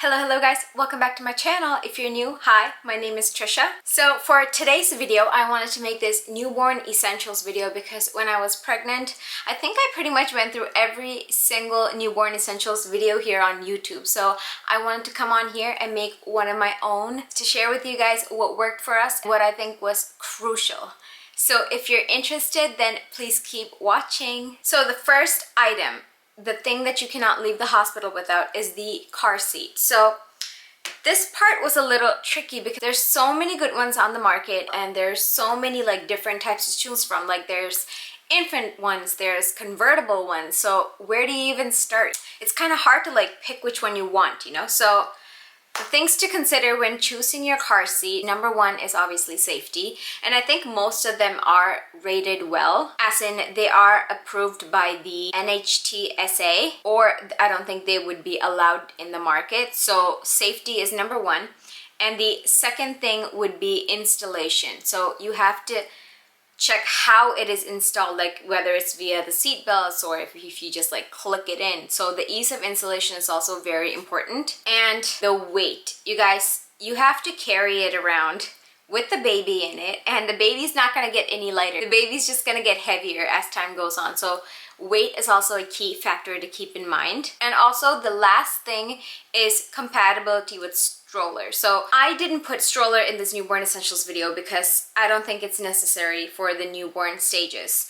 Hello guys, welcome back to my channel. If you're new, hi, my name is Trisha. So for today's video, I wanted to make this newborn essentials video because when I was pregnant, I think I pretty much went through every single newborn essentials video here on YouTube. So I wanted to come on here and make one of my own to share with you guys what worked for us, what I think was crucial. So if you're interested, then please keep watching. So the first item, the thing that you cannot leave the hospital without, is the car seat. So this part was a little tricky because there's so many good ones on the market and there's so many like different types to choose from. Like there's infant ones, there's convertible ones. So where do you even start? It's kind of hard to like pick which one you want, you know? So the things to consider when choosing your car seat, number one is obviously safety. And I think most of them are rated well, as in they are approved by the NHTSA, or I don't think they would be allowed in the market. So safety is number one. And the second thing would be installation. So you have to check how it is installed, like whether it's via the seat belts or if you just like click it in. So the ease of installation is also very important. And the weight, you guys, you have to carry it around with the baby in it, and the baby's not going to get any lighter. The baby's just going to get heavier as time goes on. So weight is also a key factor to keep in mind. And also the last thing is compatibility with stroller. So I didn't put stroller in this newborn essentials video because I don't think it's necessary for the newborn stages.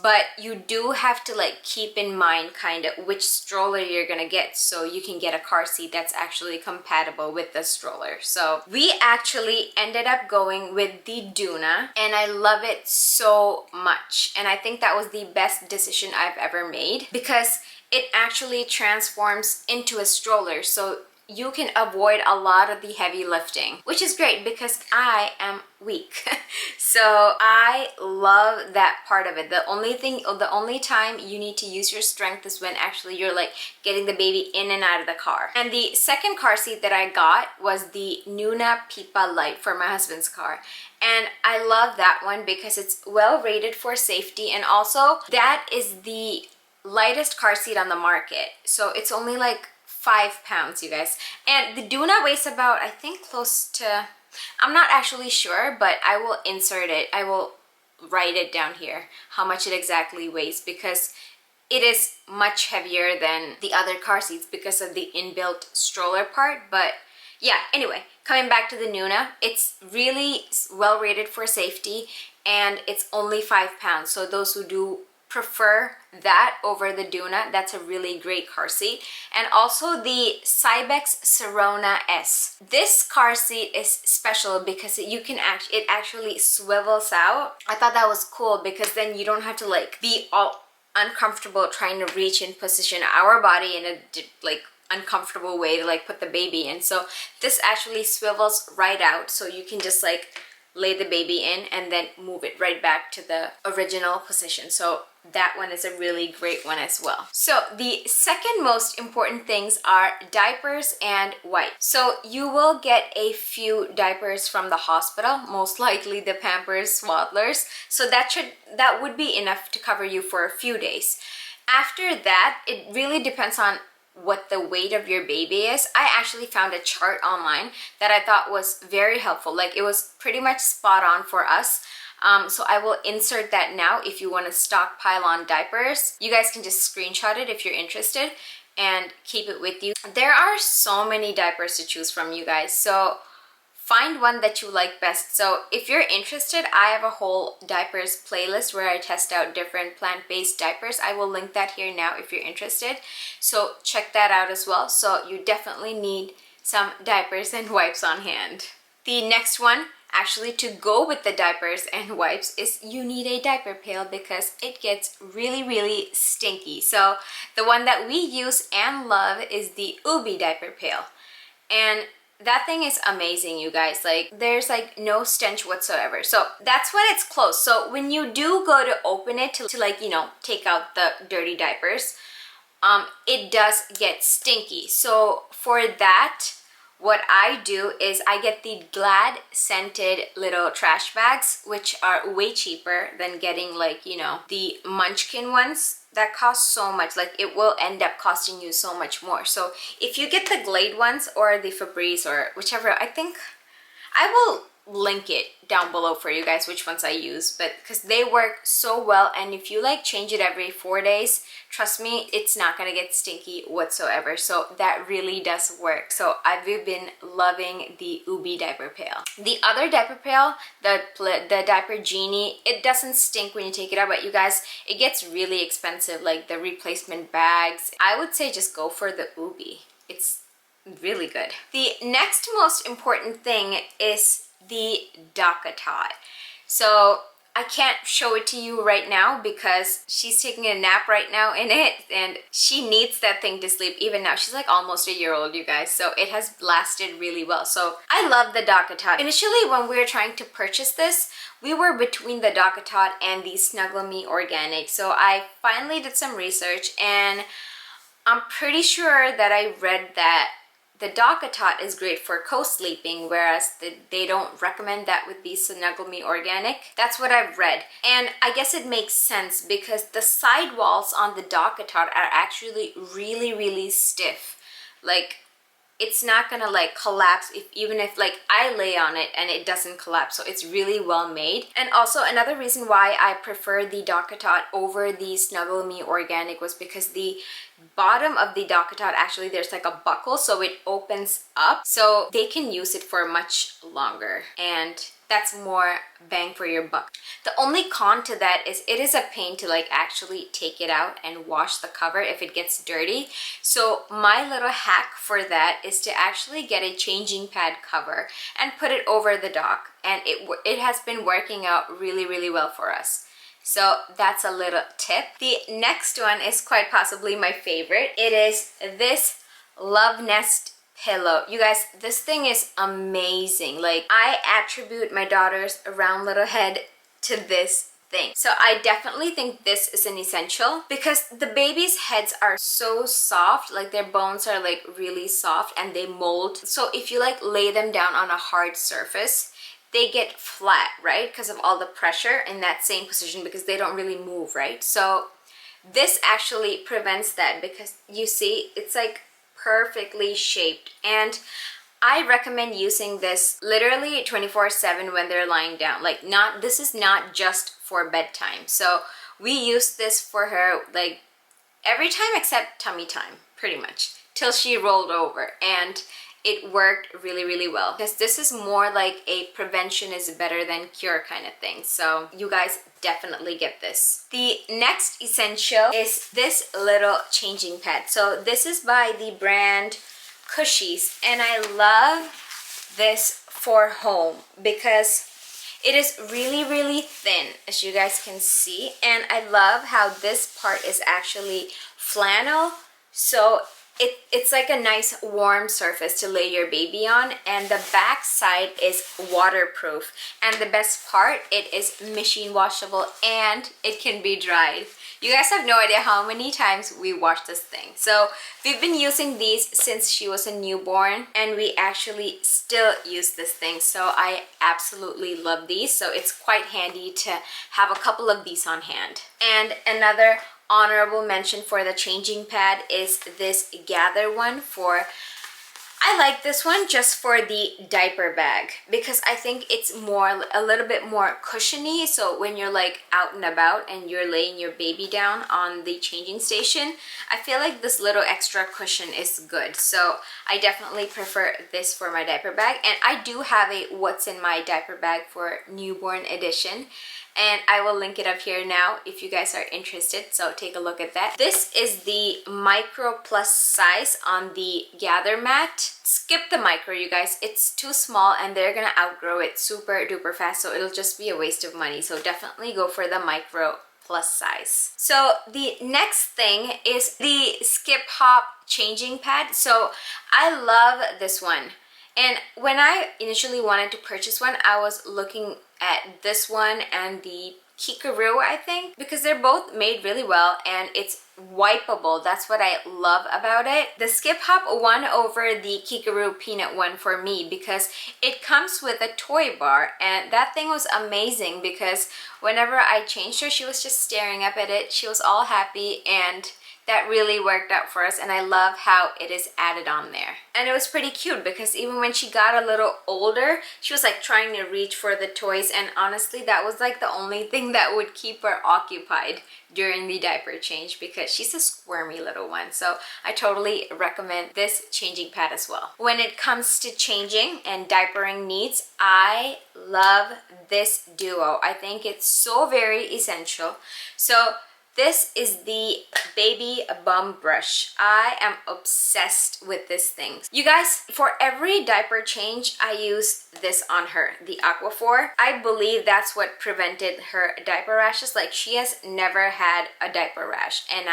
But you do have to like keep in mind kind of which stroller you're gonna get so you can get a car seat that's actually compatible with the stroller. So we actually ended up going with the DOONA and I love it so much. And I think that was the best decision I've ever made because it actually transforms into a stroller. So you can avoid a lot of the heavy lifting, which is great because I am weak. So I love that part of it. The only time you need to use your strength is when actually you're like getting the baby in and out of the car. And the second car seat that I got was the Nuna Pipa Lite for my husband's car. And I love that one because it's well rated for safety, and also that is the lightest car seat on the market. So it's only like 5 pounds, you guys. And the DOONA weighs about, I think, close to, I'm not actually sure, but I will insert it. I will write it down here, how much it exactly weighs, because it is much heavier than the other car seats because of the inbuilt stroller part. But yeah, anyway, coming back to the Nuna, it's really well rated for safety and it's only 5 pounds. So those who do prefer that over the DOONA, that's a really great car seat. And also the Cybex Sirona S. This car seat is special because it actually swivels out. I thought that was cool because then you don't have to like be all uncomfortable trying to reach and position our body in a like uncomfortable way to like put the baby in. So this actually swivels right out, so you can just like lay the baby in and then move it right back to the original position. So that one is a really great one as well. So the second most important things are diapers and wipes. So you will get a few diapers from the hospital, most likely the Pampers Swaddlers. So that would be enough to cover you for a few days. After that, it really depends on what the weight of your baby is. I actually found a chart online that I thought was very helpful. Like it was pretty much spot on for us. So I will insert that now. If you want to stockpile on diapers, you guys can just screenshot it if you're interested and keep it with you. There are so many diapers to choose from, you guys. So find one that you like best. So if you're interested, I have a whole diapers playlist where I test out different plant-based diapers. I will link that here now if you're interested. So check that out as well. So you definitely need some diapers and wipes on hand. The next one, actually to go with the diapers and wipes, is you need a diaper pail because it gets really stinky. So the one that we use and love is the UBBI diaper pail. And that thing is amazing, you guys. Like there's like no stench whatsoever. So that's when it's closed. So when you do go to open it to like, you know, take out the dirty diapers, it does get stinky. So for that, what I do is I get the Glad scented little trash bags, which are way cheaper than getting, like, you know, the Munchkin ones that cost so much. Like, it will end up costing you so much more. So if you get the Glade ones or the Febreze or whichever, I think I will link it down below for you guys which ones I use, but because they work so well, and if you like change it every 4 days, trust me, it's not gonna get stinky whatsoever. So that really does work. So I've been loving the UBBI diaper pail. The other diaper pail, the Diaper Genie, it doesn't stink when you take it out, but you guys, it gets really expensive, like the replacement bags. I would say just go for the UBBI. It's really good. The next most important thing is the DOONA. So I can't show it to you right now because she's taking a nap right now in it, and she needs that thing to sleep even now. She's like almost a year old, you guys, so it has lasted really well. So I love the DOONA. Initially, when we were trying to purchase this, we were between the DOONA and the Snuggle Me Organic. So I finally did some research, and I'm pretty sure that I read that the DOONA is great for co-sleeping, whereas they don't recommend that with the Snuggle Me Organic. That's what I've read. And I guess it makes sense because the side walls on the DOONA are actually really, really stiff. Like, it's not gonna like collapse even if like I lay on it and it doesn't collapse. So it's really well made. And also another reason why I prefer the DOONA over the Snuggle Me Organic was because the bottom of the DOONA, actually there's like a buckle, so it opens up, so they can use it for much longer, and that's more bang for your buck. The only con to that is it is a pain to like actually take it out and wash the cover if it gets dirty. So my little hack for that is to actually get a changing pad cover and put it over the dock, and it has been working out really, really well for us. So that's a little tip. The next one is quite possibly my favorite. It is this LOVENEST pillow. You guys, this thing is amazing. Like, I attribute my daughter's round little head to this thing. So I definitely think this is an essential because the baby's heads are so soft, like their bones are like really soft and they mold. So if you like lay them down on a hard surface, they get flat, right? Because of all the pressure in that same position, because they don't really move, right? So this actually prevents that because you see, it's like perfectly shaped. And I recommend using this literally 24/7 when they're lying down. Like, this is not just for bedtime. So we use this for her like every time except tummy time, pretty much, till she rolled over. And it worked really, really well because this is more like a prevention is better than cure kind of thing. So you guys definitely get this. The next essential is this little changing pad. So this is by the brand KUSHIES, and I love this for home because it is really, really thin, as you guys can see, and I love how this part is actually flannel. So it's like a nice warm surface to lay your baby on, and the back side is waterproof, and the best part, it is machine washable and it can be dried. You guys have no idea how many times we wash this thing. So we've been using these since she was a newborn, and we actually still use this thing. So I absolutely love these. So it's quite handy to have a couple of these on hand. And another honorable mention for the changing pad is this GATHRE one. I like this one just for the diaper bag because I think it's a little bit more cushiony. So when you're like out and about and you're laying your baby down on the changing station, I feel like this little extra cushion is good. So I definitely prefer this for my diaper bag. And I do have a What's in My Diaper Bag for newborn edition, and I will link it up here now if you guys are interested, so take a look at that. This is the micro plus size on the GATHRE mat. Skip the micro, you guys. It's too small and they're gonna outgrow it super duper fast, so it'll just be a waste of money. So definitely go for the micro plus size. So the next thing is the Skip Hop changing pad. So I love this one. And when I initially wanted to purchase one, I was looking at this one and the Kikaroo, I think, because they're both made really well and it's wipeable. That's what I love about it. The Skip Hop won over the Kikaroo Peanut one for me because it comes with a toy bar, and that thing was amazing because whenever I changed her, she was just staring up at it. She was all happy, and that really worked out for us, and I love how it is added on there. And it was pretty cute because even when she got a little older, she was like trying to reach for the toys, and honestly that was like the only thing that would keep her occupied during the diaper change because she's a squirmy little one. So I totally recommend this changing pad as well. When it comes to changing and diapering needs, I love this duo. I think it's so very essential. So this is the Baby Bum Brush. I am obsessed with this thing. You guys, for every diaper change, I use this on her, the AQUAPHOR. I believe that's what prevented her diaper rashes. Like, she has never had a diaper rash, and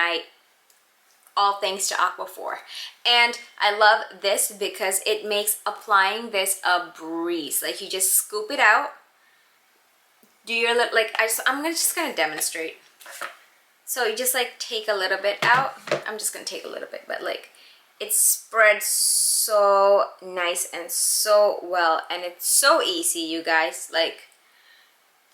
all thanks to AQUAPHOR. And I love this because it makes applying this a breeze. Like, you just scoop it out, do your like, I'm just gonna demonstrate. So you just like take a little bit out. I'm just gonna take a little bit, but like it spreads so nice and so well, and it's so easy, you guys. Like,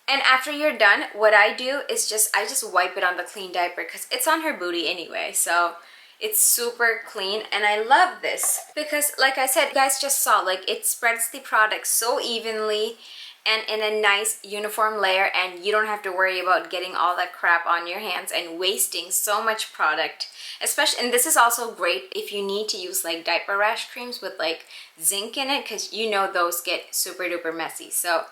and after you're done, what I do is I just wipe it on the clean diaper because it's on her booty anyway. So it's super clean, and I love this because, like I said, you guys just saw, like, it spreads the product so evenly and in a nice uniform layer, and you don't have to worry about getting all that crap on your hands and wasting so much product. Especially, and this is also great if you need to use like diaper rash creams with like zinc in it, because you know those get super duper messy. So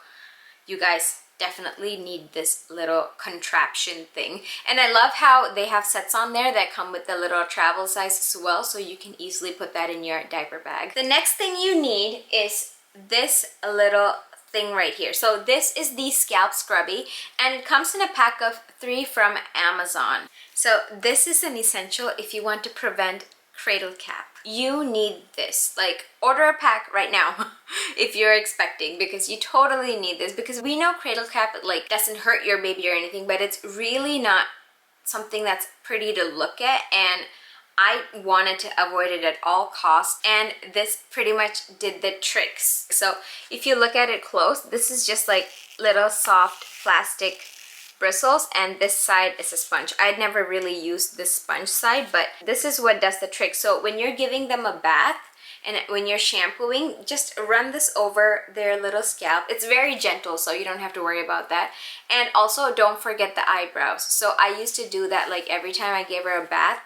you guys definitely need this little contraption thing. And I love how they have sets on there that come with the little travel size as well, so you can easily put that in your diaper bag. The next thing you need is this little thing right here. So this is the Scalp Scrubbie, and it comes in a pack of 3 from Amazon. So this is an essential if you want to prevent cradle cap. You need this. Like, order a pack right now if you're expecting, because you totally need this, because we know cradle cap like doesn't hurt your baby or anything, but it's really not something that's pretty to look at, and I wanted to avoid it at all costs, and this pretty much did the tricks. So if you look at it close, this is just like little soft plastic bristles, and this side is a sponge. I'd never really used this sponge side, but this is what does the trick. So when you're giving them a bath and when you're shampooing, just run this over their little scalp. It's very gentle, so you don't have to worry about that. And also don't forget the eyebrows. So I used to do that like every time I gave her a bath,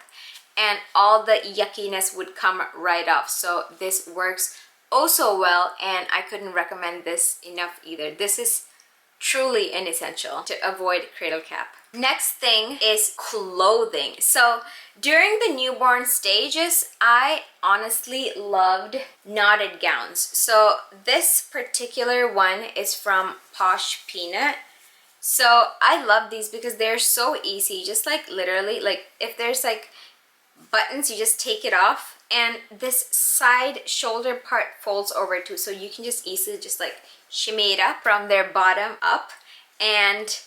and all the yuckiness would come right off. So this works oh so well, and I couldn't recommend this enough either. This is truly an essential to avoid cradle cap. Next thing is clothing. So during the newborn stages, I honestly loved knotted gowns. So this particular one is from Posh Peanut. So I love these because they're so easy. Just like literally, like if there's like buttons, you just take it off, and this side shoulder part folds over too, so you can just easily just like shimmy it up from their bottom up, and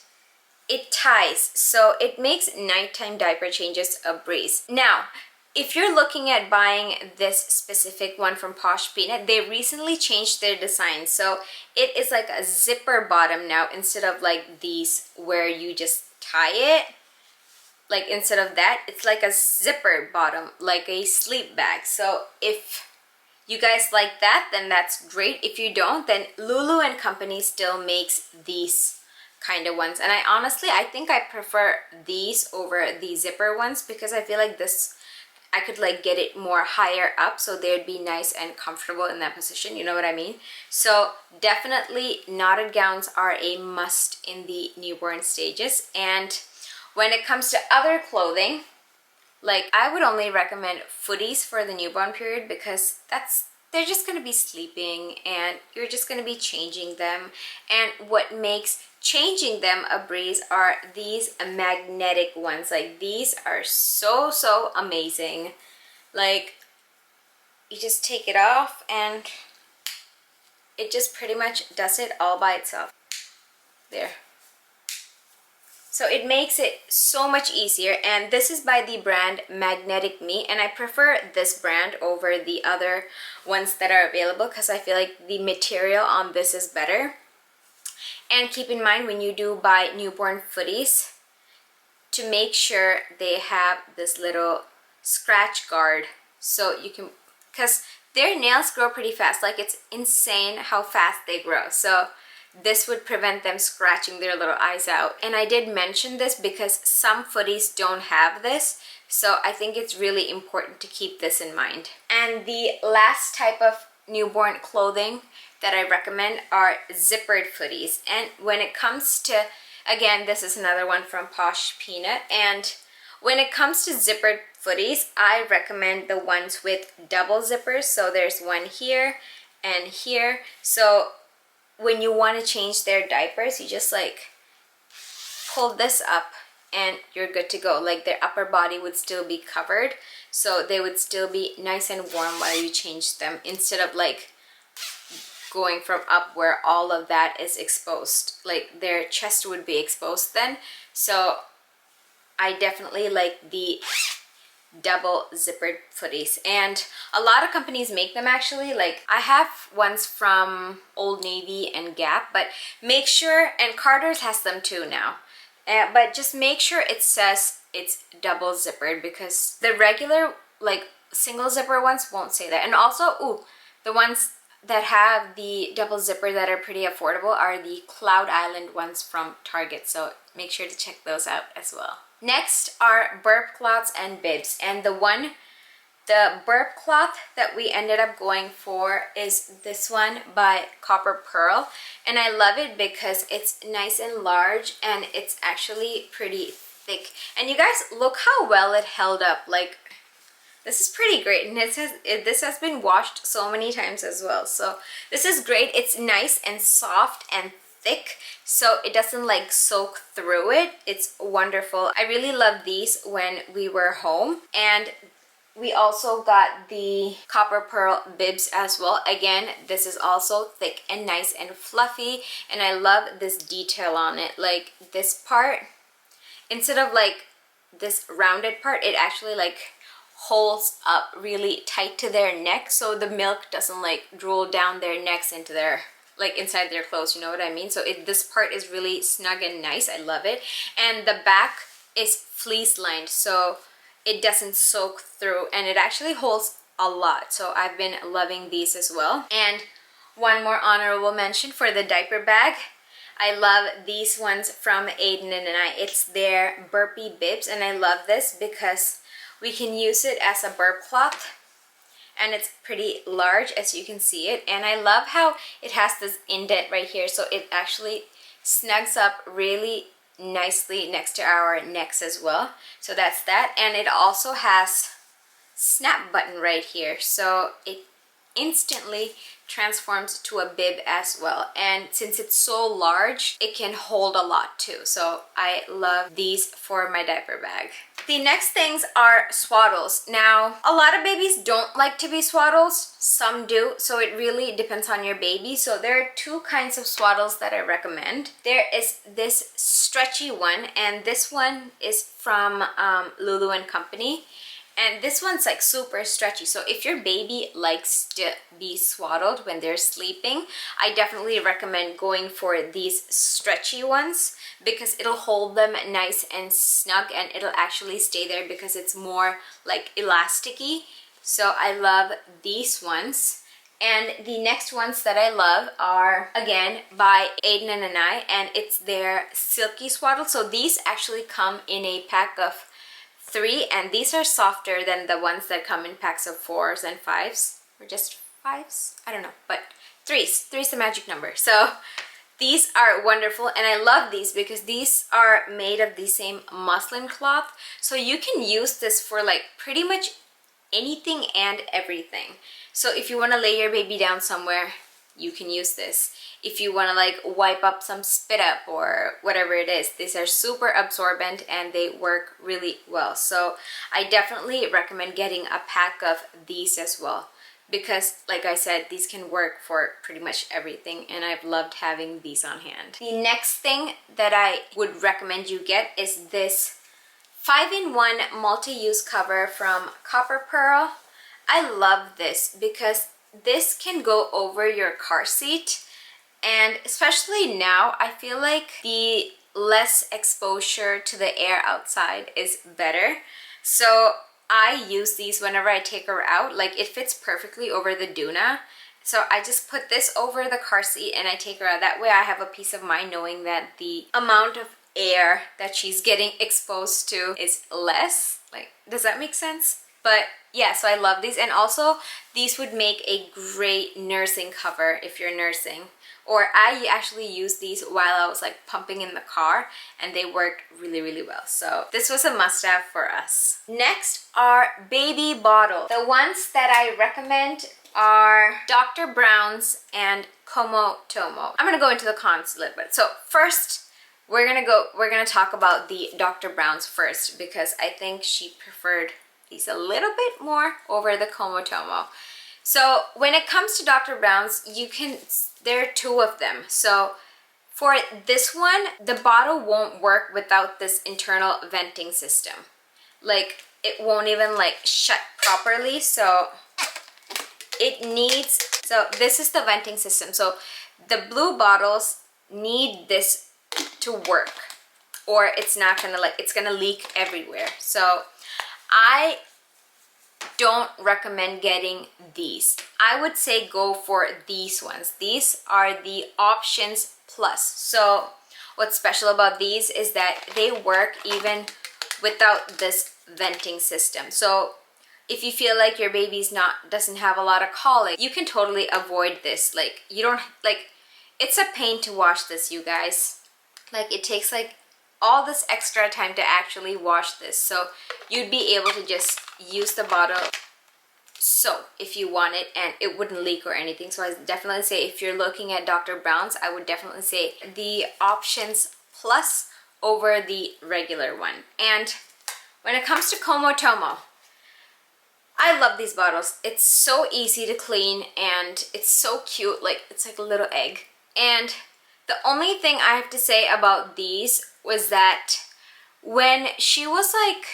it ties, so it makes nighttime diaper changes a breeze. Now, if you're looking at buying this specific one from Posh Peanut, they recently changed their design, so it is like a zipper bottom now instead of like these where you just tie it. Like, instead of that, it's like a zipper bottom, like a sleep bag. So if you guys like that, then that's great. If you don't, then LOULOU and company still makes these kind of ones. And I think I prefer these over the zipper ones, because I feel like this, I could like get it more higher up, so they'd be nice and comfortable in that position, you know what I mean? So definitely knotted gowns are a must in the newborn stages. And when it comes to other clothing, like I would only recommend Footies for the newborn period, because they're just going to be sleeping and you're just going to be changing them. And what makes changing them a breeze are these magnetic ones. Like, these are so amazing. Like, you just take it off and it just pretty much does it all by itself. There. So it makes it so much easier, and this is by the brand Magnetic Me, and I prefer this brand over the other ones that are available because I feel like the material on this is better. And keep in mind when you do buy newborn footies to make sure they have this little scratch guard, so you can, because their nails grow pretty fast, like it's insane how fast they grow. So this would prevent them scratching their little eyes out. And I did mention this because some footies don't have this, so I think it's really important to keep this in mind. And the last type of newborn clothing that I recommend are zippered footies. And when it comes to, again, this is another one from Posh Peanut, and when it comes to zippered footies, I recommend the ones with double zippers. So there's one here and here. So when you want to change their diapers, you just like pull this up and you're good to go. Like their upper body would still be covered, so they would still be nice and warm while you change them, instead of like going from up where all of that is exposed. Like their chest would be exposed then. So I definitely like the double zippered footies, and a lot of companies make them actually. Like I have ones from Old Navy and Gap, but make sure, and Carter's has them too now, but just make sure it says it's double zippered, because the regular like single zipper ones won't say that. And also, the ones that have the double zipper that are pretty affordable are the Cloud Island ones from Target, so make sure to check those out as well. Next are burp cloths and bibs, and the burp cloth that we ended up going for is this one by Copper Pearl, and I love it because it's nice and large and it's actually pretty thick. And you guys, look how well it held up. Like this is pretty great, and this has been washed so many times as well, so this is great. It's nice and soft and thick, so it doesn't like soak through it. It's wonderful. I really love these when we were home. And we also got the Copper Pearl bibs as well. Again, this is also thick and nice and fluffy, and I love this detail on it. Like this part, instead of like this rounded part, it actually like holds up really tight to their neck, so the milk doesn't like drool down their necks into their, like inside their clothes, you know what I mean? So this part is really snug and nice. I love it. And the back is fleece lined, so it doesn't soak through, and it actually holds a lot. So I've been loving these as well. And one more honorable mention for the diaper bag. I love these ones from ADEN and ANAIS. It's their burpy bibs, and I love this because we can use it as a burp cloth, and it's pretty large as you can see it. And I love how it has this indent right here, so it actually snugs up really nicely next to our necks as well. So that's that. And it also has snap button right here, so it instantly transforms to a bib as well. And since it's so large, it can hold a lot too, so I love these for my diaper bag. The next things are swaddles. Now, a lot of babies don't like to be swaddles, some do, so it really depends on your baby. So there are two kinds of swaddles that I recommend. There is this stretchy one, and this one is from LOULOU and Company. And this one's like super stretchy, so if your baby likes to be swaddled when they're sleeping, I definitely recommend going for these stretchy ones, because it'll hold them nice and snug, and it'll actually stay there because it's more like elasticy. So I love these ones. And the next ones that I love are, again, by ADEN and ANAIS, and it's their silky swaddle. So these actually come in a pack of 3, and these are softer than the ones that come in packs of 4s and 5s, or just 5s, I don't know, but 3's the magic number. So these are wonderful, and I love these because these are made of the same muslin cloth, so you can use this for like pretty much anything and everything. So if you want to lay your baby down somewhere, you can use this. If you want to like wipe up some spit up or whatever it is, these are super absorbent and they work really well. So I definitely recommend getting a pack of these as well. because like I said, these can work for pretty much everything, and I've loved having these on hand. The next thing that I would recommend you get is this 5-in-1 multi-use cover from Copper Pearl. I love this because this can go over your car seat, and especially now I feel like the less exposure to the air outside is better. So I use these whenever I take her out. Like, it fits perfectly over the DOONA. So I just put this over the car seat and I take her out. That way I have a peace of mind knowing that the amount of air that she's getting exposed to is less. Like, does that make sense? But yeah, so I love these. And also these would make a great nursing cover if you're nursing. Or I actually used these while I was like pumping in the car, and they worked really, really well. So this was a must-have for us. Next are baby bottles. The ones that I recommend are Dr. Brown's and COMOTOMO. I'm gonna go into the cons a little bit. So first, we're gonna talk about the Dr. Brown's first, because I think she preferred these a little bit more over the COMOTOMO. So when it comes to Dr. Brown's, there are two of them. So for this one, the bottle won't work without this internal venting system. Like, it won't even like shut properly. So this is the venting system. So the blue bottles need this to work, or it's not gonna it's gonna leak everywhere. So I don't recommend getting these. I would say go for these ones. These are the Options Plus. So what's special about these is that they work even without this venting system. So if you feel like your baby's doesn't have a lot of colic, you can totally avoid this. Like, you don't, like, it's a pain to wash this, you guys. Like, it takes like all this extra time to actually wash this. So you'd be able to just use the bottle soap if you want it, and it wouldn't leak or anything. So I definitely say, if you're looking at Dr. Brown's, I would definitely say the Options Plus over the regular one. And when it comes to COMOTOMO, I love these bottles. It's so easy to clean and it's so cute. Like, it's like a little egg. And the only thing I have to say about these was that when she was like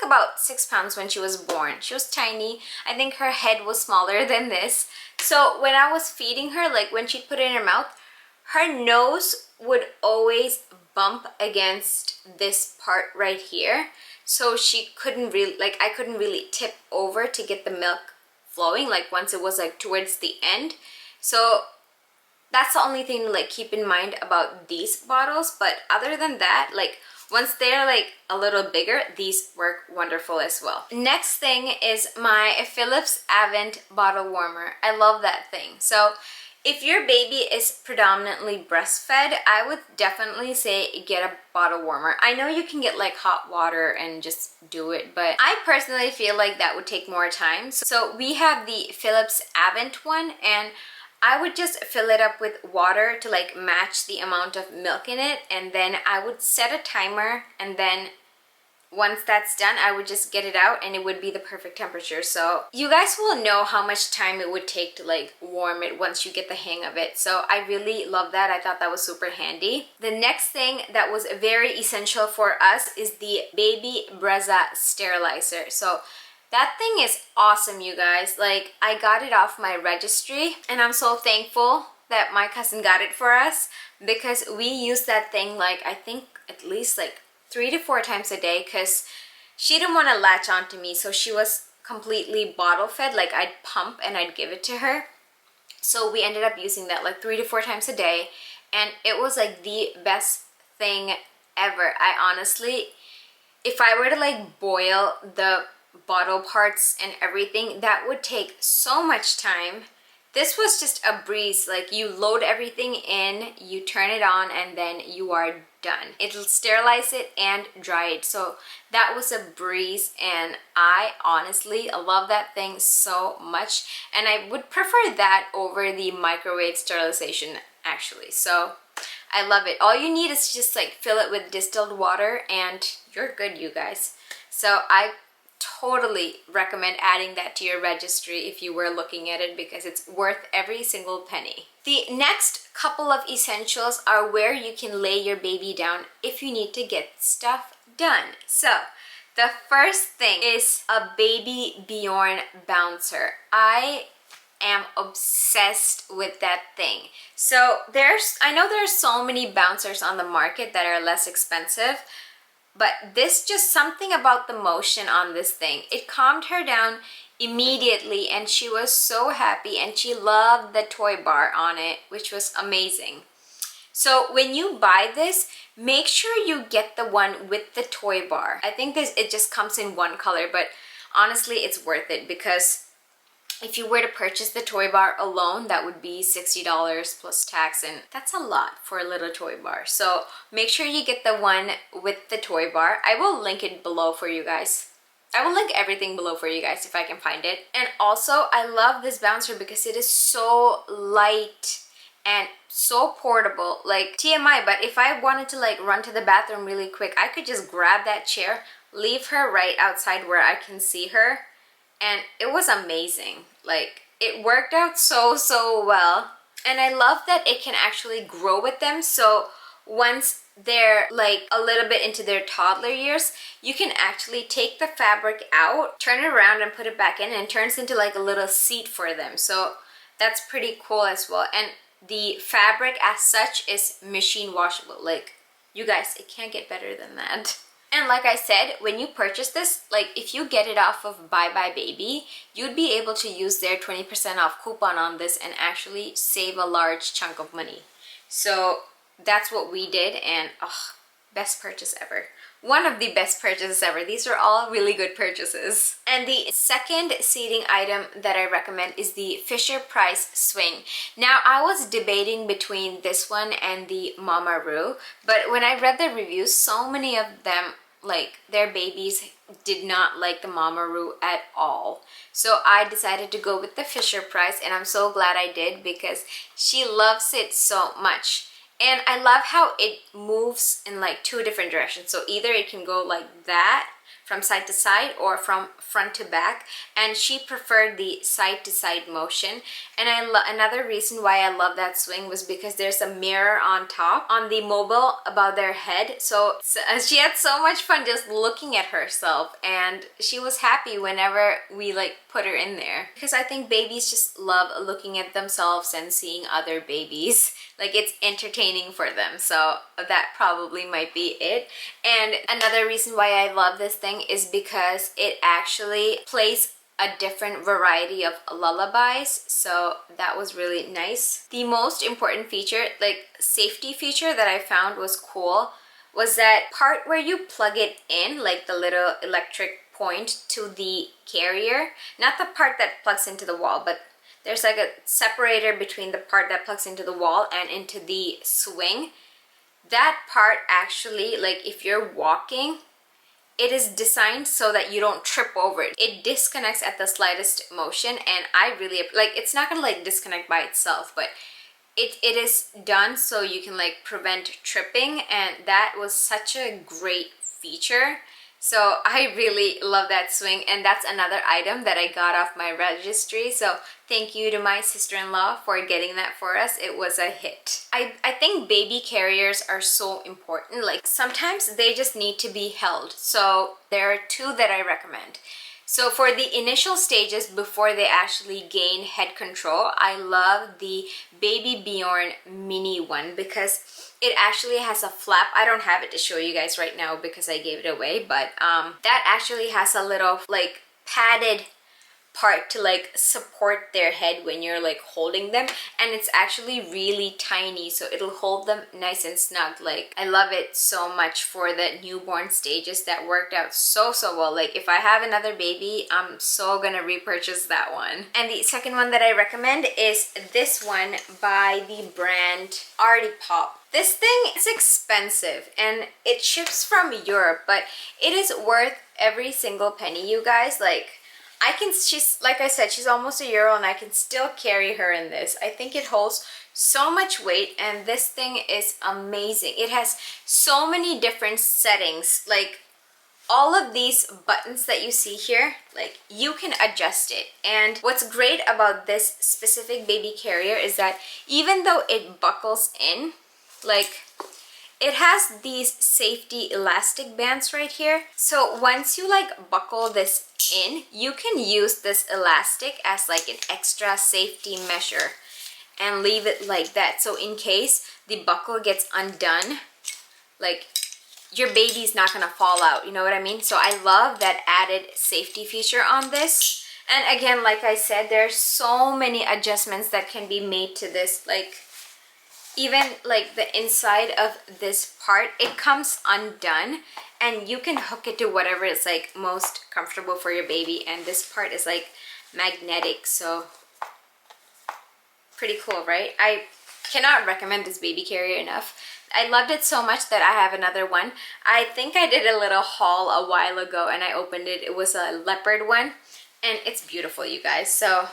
about 6 pounds when she was born. She was tiny. I think her head was smaller than this. So when I was feeding her, like when she'd put it in her mouth, her nose would always bump against this part right here. So she couldn't really, like, I couldn't really tip over to get the milk flowing, like once it was like towards the end. So that's the only thing to like keep in mind about these bottles. But other than that, like, once they're like a little bigger, these work wonderful as well. Next thing is my Philips AVENT bottle warmer. I love that thing. So if your baby is predominantly breastfed, I would definitely say get a bottle warmer. I know you can get like hot water and just do it, but I personally feel like that would take more time. So we have the Philips AVENT one, and I would just fill it up with water to like match the amount of milk in it, and then I would set a timer, and then once that's done, I would just get it out and it would be the perfect temperature. So you guys will know how much time it would take to like warm it once you get the hang of it. So I really love that. I thought that was super handy. The next thing that was very essential for us is the Baby Brezza sterilizer. So that thing is awesome, you guys. Like, I got it off my registry, and I'm so thankful that my cousin got it for us, because we use that thing like, I think at least like 3 to 4 times a day, because she didn't want to latch on to me. So she was completely bottle fed. Like, I'd pump and I'd give it to her. So we ended up using that like 3 to 4 times a day, and it was like the best thing ever. I honestly, if I were to like boil the bottle parts and everything, that would take so much time. This was just a breeze. Like, you load everything in, you turn it on, and then you are done. It'll sterilize it and dry it. So that was a breeze, and I honestly love that thing so much, and I would prefer that over the microwave sterilization actually. So I love it. All you need is just like fill it with distilled water and you're good, you guys. So I totally recommend adding that to your registry if you were looking at it, because it's worth every single penny. The next couple of essentials are where you can lay your baby down if you need to get stuff done. So the first thing is a baby Bjorn bouncer. I am obsessed with that thing. So I know there's so many bouncers on the market that are less expensive, but just something about the motion on this thing, it calmed her down immediately, and she was so happy, and she loved the toy bar on it, which was amazing. So when you buy this, make sure you get the one with the toy bar. I think it just comes in one color, but honestly it's worth it, because if you were to purchase the toy bar alone, that would be $60 plus tax, and that's a lot for a little toy bar. So make sure you get the one with the toy bar. I will link it below for you guys. I will link everything below for you guys if I can find it. And also, I love this bouncer because it is so light and so portable. Like TMI, but if I wanted to like run to the bathroom really quick, I could just grab that chair, leave her right outside where I can see her, and it was amazing. Like, it worked out so well. And I love that it can actually grow with them. So once they're like a little bit into their toddler years, you can actually take the fabric out, turn it around and put it back in, and it turns into like a little seat for them. So that's pretty cool as well. And the fabric as such is machine washable. Like, you guys, it can't get better than that. And like I said, when you purchase this, like if you get it off of BABYMOOV, you'd be able to use their 20% off coupon on this and actually save a large chunk of money. So that's what we did, and best purchase ever. One of the best purchases ever. These are all really good purchases. And the second seating item that I recommend is the Fisher-Price swing. Now, I was debating between this one and the Mamaroo, but when I read the reviews, so many of them, like their babies, did not like the Mamaroo at all. So I decided to go with the Fisher-Price, and I'm so glad I did, because she loves it so much. And I love how it moves in like two different directions. So either it can go like that from side to side or from front to back, and she preferred the side to side motion. And another reason why I love that swing was because there's a mirror on top on the mobile above their head. So she had so much fun just looking at herself, and she was happy whenever we like put her in there, because I think babies just love looking at themselves and seeing other babies. Like, it's entertaining for them, so that probably might be it. And another reason why I love this thing is because it actually plays a different variety of lullabies, so that was really nice. The most important feature, like safety feature that I found was cool, was that part where you plug it in, like the little electric point to the carrier, not the part that plugs into the wall, but there's like a separator between the part that plugs into the wall and into the swing. That part actually, like if you're walking, it is designed so that you don't trip over it. It disconnects at the slightest motion, and I really, like, it's not gonna like disconnect by itself, but it is done so you can like prevent tripping, and that was such a great feature. So I really love that swing, and that's another item that I got off my registry. So thank you to my sister-in-law for getting that for us. It was a hit. I think baby carriers are so important. Like, sometimes they just need to be held. So there are two that I recommend. So for the initial stages before they actually gain head control, I love the Baby Bjorn mini one, because it actually has a flap. I don't have it to show you guys right now because I gave it away, but that actually has a little like padded part to like support their head when you're like holding them, and it's actually really tiny, so it'll hold them nice and snug. Like, I love it so much for the newborn stages. That worked out so well. Like, if I have another baby, I'm so gonna repurchase that one. And the second one that I recommend is this one by the brand Artie Pop. This thing is expensive and it ships from Europe, but it is worth every single penny, you guys. Like, she's, like I said, she's almost a year old, and I can still carry her in this. I think it holds so much weight, and this thing is amazing. It has so many different settings. Like, all of these buttons that you see here, like, you can adjust it. And what's great about this specific baby carrier is that even though it buckles in, like, it has these safety elastic bands right here. So once you like buckle this in, you can use this elastic as like an extra safety measure and leave it like that. So in case the buckle gets undone, like, your baby's not gonna fall out, you know what I mean? So I love that added safety feature on this. And again, like I said, there's so many adjustments that can be made to this. Like, even like the inside of this part, it comes undone and you can hook it to whatever is like most comfortable for your baby. And this part is like magnetic, so pretty cool, right? I cannot recommend this baby carrier enough. I loved it so much that I have another one. I think I did a little haul a while ago and I opened it. It was a leopard one and it's beautiful, you guys. So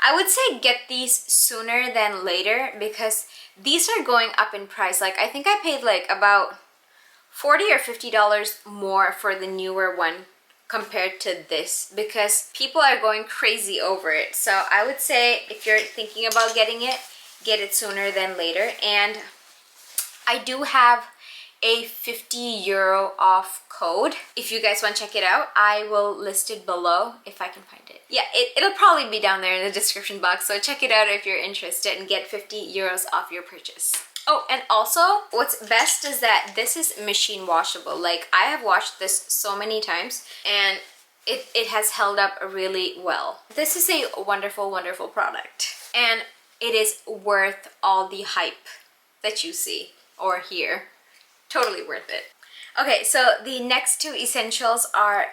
I would say get these sooner than later because these are going up in price. Like, I think I paid like about $40 or $50 more for the newer one compared to this because people are going crazy over it. So I would say if you're thinking about getting it, get it sooner than later. And I do have a €50 off code. If you guys want to check it out, I will list it below if I can find it. Yeah, it'll probably be down there in the description box, so check it out if you're interested and get €50 off your purchase. Oh, and also what's best is that this is machine washable. Like, I have washed this so many times and it has held up really well. This is a wonderful, wonderful product and it is worth all the hype that you see or hear. Totally worth it. Okay, so the next two essentials are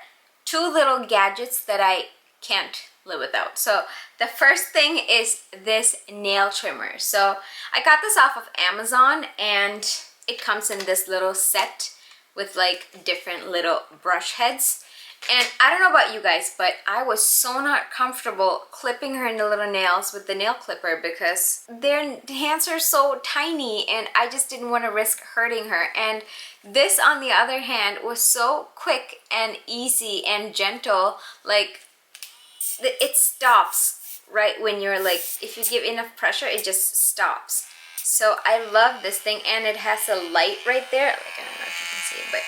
two little gadgets that I can't live without. So the first thing is this nail trimmer. So I got this off of Amazon and it comes in this little set with like different little brush heads. And I don't know about you guys, but I was so not comfortable clipping her in the little nails with the nail clipper because their hands are so tiny and I just didn't want to risk hurting her. And this, on the other hand, was so quick and easy and gentle. Like, it stops right when you're like, if you give enough pressure, it just stops. So I love this thing, and it has a light right there. Like, I don't know if you can see it, but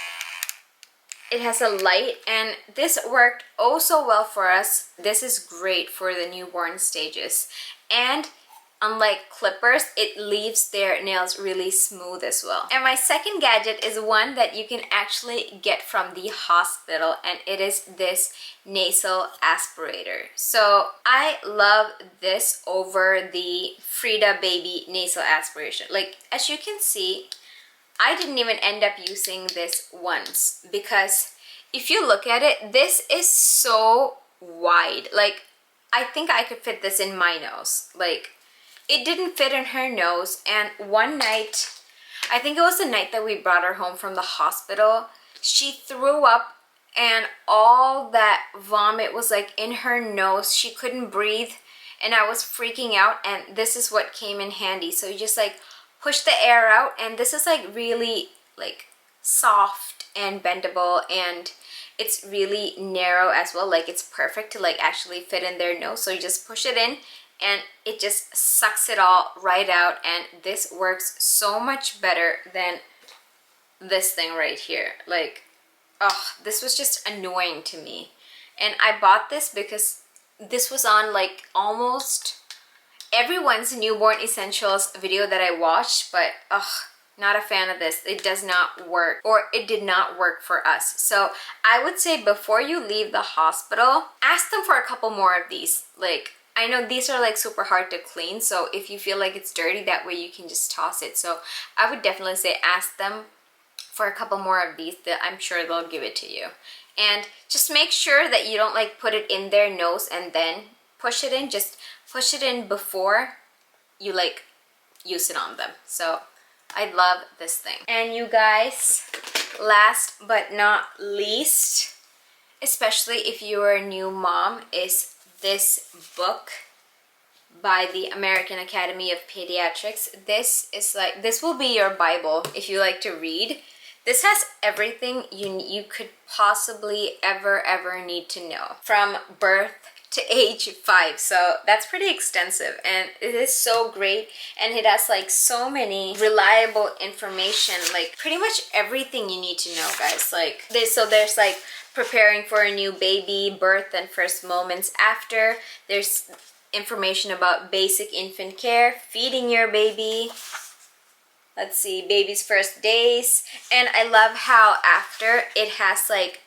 it has a light, and this worked oh so well for us. This is great for the newborn stages, and unlike clippers, it leaves their nails really smooth as well. And my second gadget is one that you can actually get from the hospital, and it is this nasal aspirator. So I love this over the Frida Baby nasal aspiration. Like, as you can see, I didn't even end up using this once because if you look at it, this is so wide. Like, I think I could fit this in my nose. Like, it didn't fit in her nose, and one night, I think it was the night that we brought her home from the hospital, she threw up and all that vomit was like in her nose. She couldn't breathe and I was freaking out, and this is what came in handy. So you just like push the air out, and this is like really like soft and bendable, and it's really narrow as well. Like, it's perfect to like actually fit in their nose. So you just push it in and it just sucks it all right out, and this works so much better than this thing right here. Like, oh, this was just annoying to me, and I bought this because this was on like almost everyone's newborn essentials video that I watched, but not a fan of this. It does not work, or it did not work for us. So I would say before you leave the hospital, ask them for a couple more of these. Like, I know these are like super hard to clean, so if you feel like it's dirty, that way you can just toss it. So I would definitely say ask them for a couple more of these. That I'm sure they'll give it to you. And just make sure that you don't like put it in their nose and then push it in. Just push it in before you like use it on them. So I love this thing. And you guys, last but not least, especially if you're a new mom, is this book by the American Academy of Pediatrics. This is like, this will be your Bible if you like to read. This has everything you could possibly ever need to know from birth to age 5, so that's pretty extensive and it is so great, and it has like so many reliable information, like pretty much everything you need to know, guys. Like there's like preparing for a new baby, birth and first moments after. There's information about basic infant care, feeding your baby, let's see, baby's first days. And I love how after it has like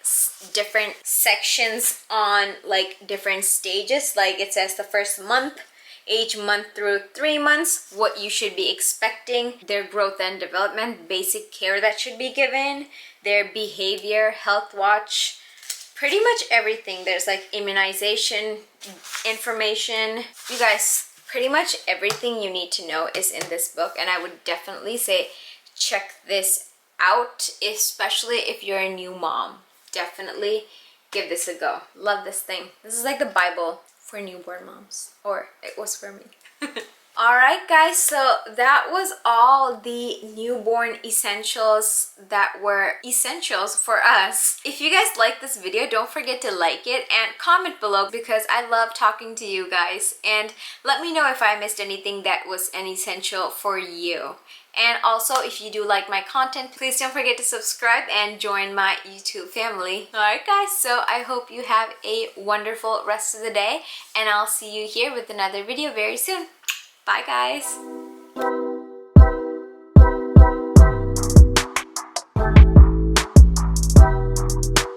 different sections on like different stages. Like it says the first month, age month through 3 months, what you should be expecting, their growth and development, basic care that should be given, their behavior, health watch, pretty much everything. There's like immunization information. You guys, pretty much everything you need to know is in this book, and I would definitely say check this out, especially if you're a new mom. Definitely give this a go. Love this thing. This is like the Bible for newborn moms, or it was for me. Alright guys, so that was all the newborn essentials that were essentials for us. If you guys like this video, don't forget to like it and comment below, because I love talking to you guys, and let me know if I missed anything that was an essential for you. And also, if you do like my content, please don't forget to subscribe and join my YouTube family. Alright guys, so I hope you have a wonderful rest of the day, and I'll see you here with another video very soon. Bye guys!